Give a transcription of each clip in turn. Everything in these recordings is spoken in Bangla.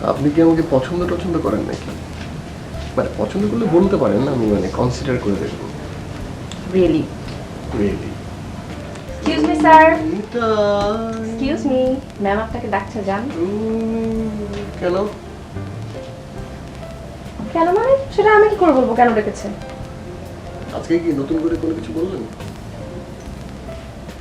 আপনি কি আমাকে পছন্দ টছন্দ করেন নাকি? মানে পছন্দ করলে বলতে পারেন, আমি মানে কনসিডার করে দেখব। Really? Really? Excuse me sir. এটা এক্সকিউজ মি, ম্যাম আপনাকে ডাকছে, যান। কেন? কেন মানে? সেটা আমি কি করে বলবো কেন ডেকেছে? আজকে কি নতুন করে কোনো কিছু বললেন?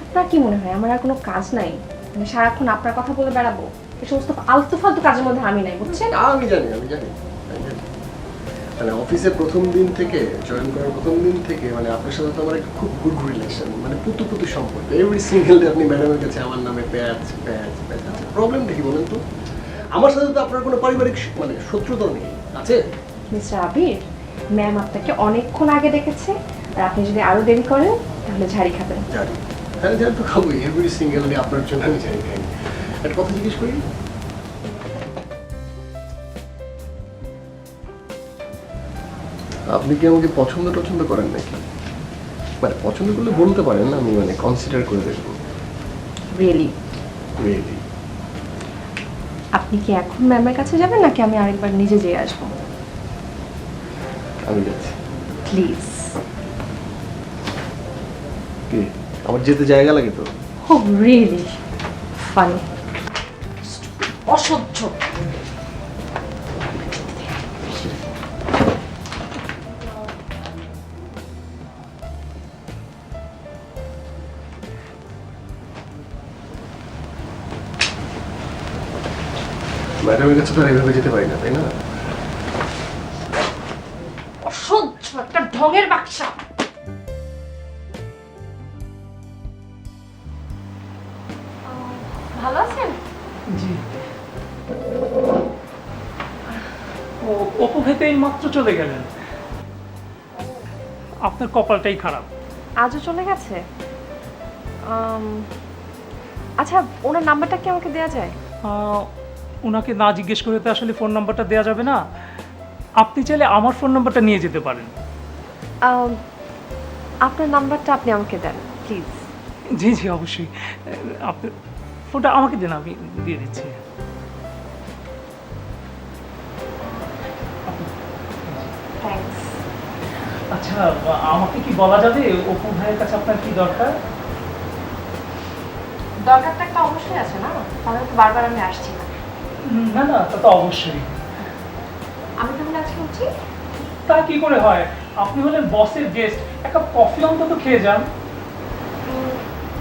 আপনার কি মনে হয় আমার আর কোনো কাজ নাই? আমি সারাক্ষণ আপনার কথা বলে বেড়াবো? এই সমস্ত আলতু ফালতু কাজের মধ্যে আমি নাই, বুঝছেন? আমি জানি। মানে অফিসের প্রথম দিন থেকে, জয়েন করার প্রথম দিন থেকে মানে আপনার সাথে তো আমার একটা খুব গুড রিলেশন, মানে পুতু পুতু সম্পর্ক। এভরি সিঙ্গেল ডে আপনি ম্যাডামের কাছে আমার নামে প্যাচ প্যাচ প্যাচ। প্রবলেমটা কি বলেন তো? আমার সাথে তো আপনার কোনো পারিবারিক মানে শত্রুতা নেই, আছে? মিস্টার আবির, ম্যাম আপনাকে অনেকক্ষণ আগে ডেকেছে, আর আপনি যদি আরো দেরি করেন তাহলে ঝাড়ি খাবেন। জানি। হ্যাঁ জানি তো খাবোই, এভরি সিঙ্গেল ডে আপনার জন্য আমি জানি খাই। একটা কথা জিজ্ঞেস করি, আপনি কি আমাকে পছন্দ টছন্দ করেন নাকি? মানে পছন্দ করলে বলতে পারেন, আমি মানে কনসিডার করে দেখব। রিয়েলি? রিয়েলি? আপনি কি এখন ম্যামের কাছে যাবেন নাকি আমি আরেকবার নিজে যেয়ে আসবো? আমি যাচ্ছি। প্লিজ। কি আমার যেতে জায়গা লাগে তো? ও রিয়েলি ফানি। অসহ্য। ম্যাডামের কাছে তো আর এভাবে যেতে পারি না, তাই না? অসহ্য একটা ঢঙের বাক্সা। ভালো আছেন? জি। ও অপু খেতে এই মাত্র চলে গেলেন। আপনার কপালটাই খারাপ। আজও চলে গেছে? আচ্ছা, ওনার নাম্বারটা কি আমাকে দেওয়া যায়? ওনাকে না জিজ্ঞেস করে তো আসলে ফোন নাম্বারটা দেওয়া যাবে না। আপনি চাইলে আমার ফোন নাম্বারটা নিয়ে যেতে পারেন। আপনার নাম্বারটা আপনি আমাকে দেন প্লিজ। জি জি অবশ্যই। আপনি ফোনটা আমাকে দেন, আমি দিয়ে দিচ্ছি। থ্যাঙ্কস। আচ্ছা, আমাকে কি বলা যাবে অপু ভাইয়ের কাছে আপনার কি দরকার? দরকারটা একটা অবশ্যই আছে না, তাহলে তো বারবার আমি আসছি না। না না, তা তো অবশ্যই। আমি তাহলে আজকে উঠি? তা কি করে হয়? আপনি হলেন বসের গেস্ট, এক কাপ কফি অন্তত খেয়ে যান।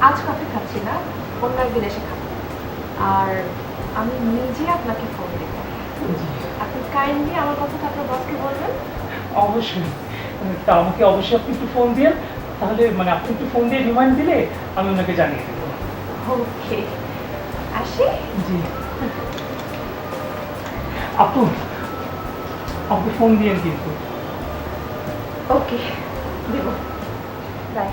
আজ কফি খাচ্ছি না, অন্য একদিন এসে খাবো। আর আমি নিজে আপনাকে ফোন দেব। আপনি কাইন্ডলি আমার কথাটা আপনার বসকে বলবেন। অবশ্যই। তা আমাকে অবশ্যই আপনি একটু ফোন দিন, তাহলে মানে আপনি একটু ফোন দিয়ে রিমাইন্ড দিলে আমি ওনাকে জানিয়ে দেবো। ওকে, আসি। জি। আপু, আমাকে ফোন দিয়েন কিন্তু। ওকে, দেব। বাই।